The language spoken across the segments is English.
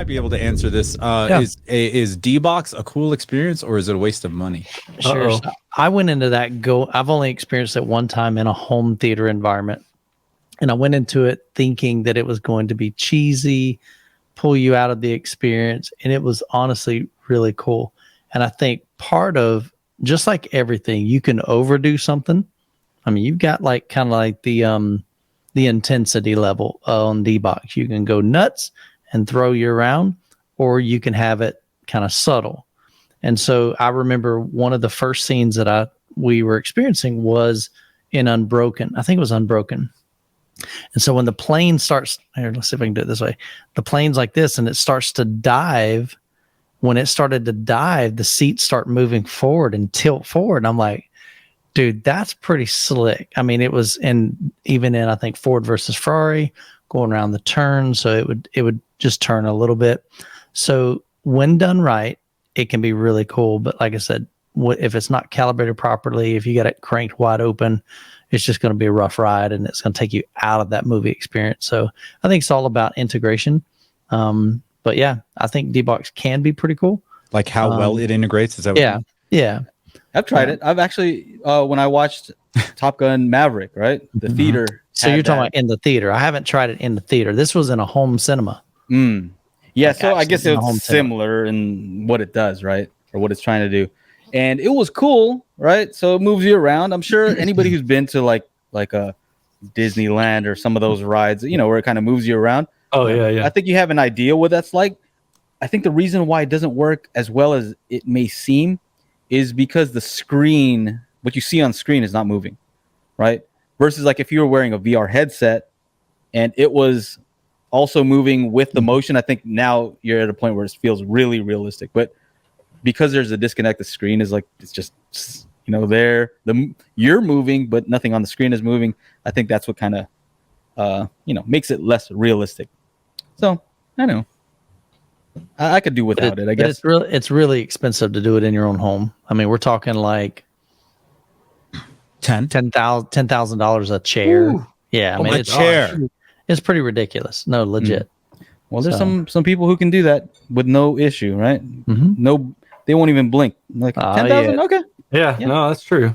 might be able to answer this. Is D-Box a cool experience or is it a waste of money? Sure. So I went into that I've only experienced it one time in a home theater environment. And I went into it thinking that it was going to be cheesy, pull you out of the experience. And it was honestly really cool. And I think part of, just like everything, you can overdo something. I mean, you've got like kind of like the intensity level on D-Box. You can go nuts and throw you around, or you can have it kind of subtle. And so I remember one of the first scenes that we were experiencing was in Unbroken. I think it was Unbroken. And so when the plane starts, here, let's see if I can do it this way. The plane's like this, and it starts to dive. When it started to dive, the seats start moving forward and tilt forward. And I'm like, dude, that's pretty slick. I mean, it was even in, I think, Ford versus Ferrari, going around the turn. So it would just turn a little bit. So when done right, it can be really cool. But like I said, if it's not calibrated properly, if you got it cranked wide open, it's just going to be a rough ride, and it's going to take you out of that movie experience. So I think it's all about integration. But yeah, I think D-Box can be pretty cool. Like how well it integrates? Is that what yeah. I've tried it. I've actually, when I watched Top Gun Maverick, right? The theater. So you're talking about in the theater. I haven't tried it in the theater. This was in a home cinema. Yeah, Like so I guess it's similar in what it does, right? Or what it's trying to do. And it was cool, right? So it moves you around. I'm sure anybody who's been to like a Disneyland or some of those rides, where it kind of moves you around. Oh, yeah. I think you have an idea what that's like. I think the reason why it doesn't work as well as it may seem is because the screen, what you see on screen is not moving, right? Versus like if you were wearing a VR headset and it was also moving with the motion, I think now you're at a point where it feels really realistic. But because there's a disconnect, the screen is like, it's just, you're moving, but nothing on the screen is moving. I think that's what kind of, makes it less realistic. So I don't know. I could do without it, I guess. It's really expensive to do it in your own home. I mean, we're talking like $10,000 a chair. Ooh. Yeah, I mean, it's pretty ridiculous. No, legit. Well, there's some people who can do that with no issue, right? No, they won't even blink. Like 10,000, okay. Yeah, no, that's true.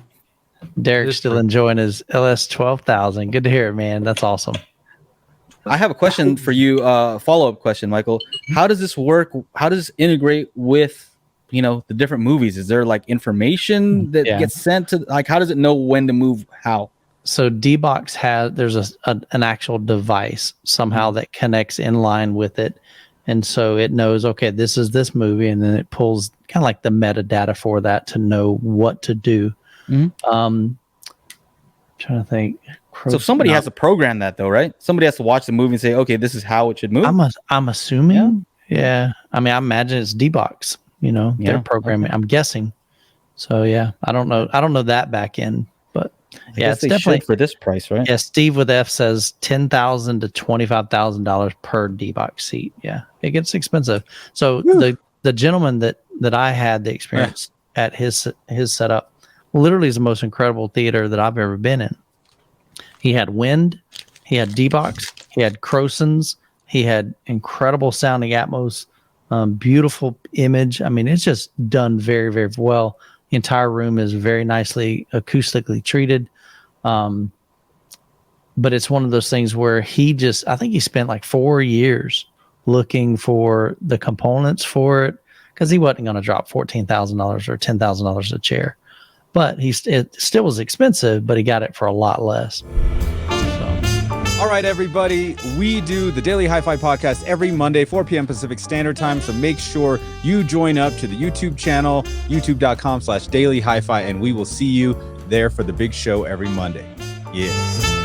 Derek's still enjoying his LS 12,000. Good to hear it, man. That's awesome. I have a question for you, follow-up question, Michael. How does this work? How does this integrate with, the different movies? Is there like information that gets sent to, like, how does it know when to move how? So D-Box there's an actual device somehow that connects in line with it. And so it knows, okay, this is this movie. And then it pulls kind of like the metadata for that to know what to do. Trying to think. So somebody has to program that though, right? Somebody has to watch the movie and say, okay, this is how it should move. I'm assuming. Yeah. I mean, I imagine it's D-Box, they're programming. Okay. I'm guessing. So yeah, I don't know that back end, but it's definitely for this price, right? Yeah. Steve with F says $10,000 to $25,000 per D-Box seat. Yeah. It gets expensive. So the gentleman that I had the experience at his setup literally is the most incredible theater that I've ever been in. He had wind, he had D-Box, he had Crosons, he had incredible sounding atmos, beautiful image. I mean, it's just done very, very well. The entire room is very nicely acoustically treated. But it's one of those things where I think he spent like 4 years looking for the components for it because he wasn't going to drop $14,000 or $10,000 a chair. But it still was expensive, but he got it for a lot less. All right, everybody. We do the Daily Hi-Fi podcast every Monday, 4 p.m. Pacific Standard Time. So make sure you join up to the YouTube channel, youtube.com/Daily Hi-Fi, and we will see you there for the big show every Monday. Yeah.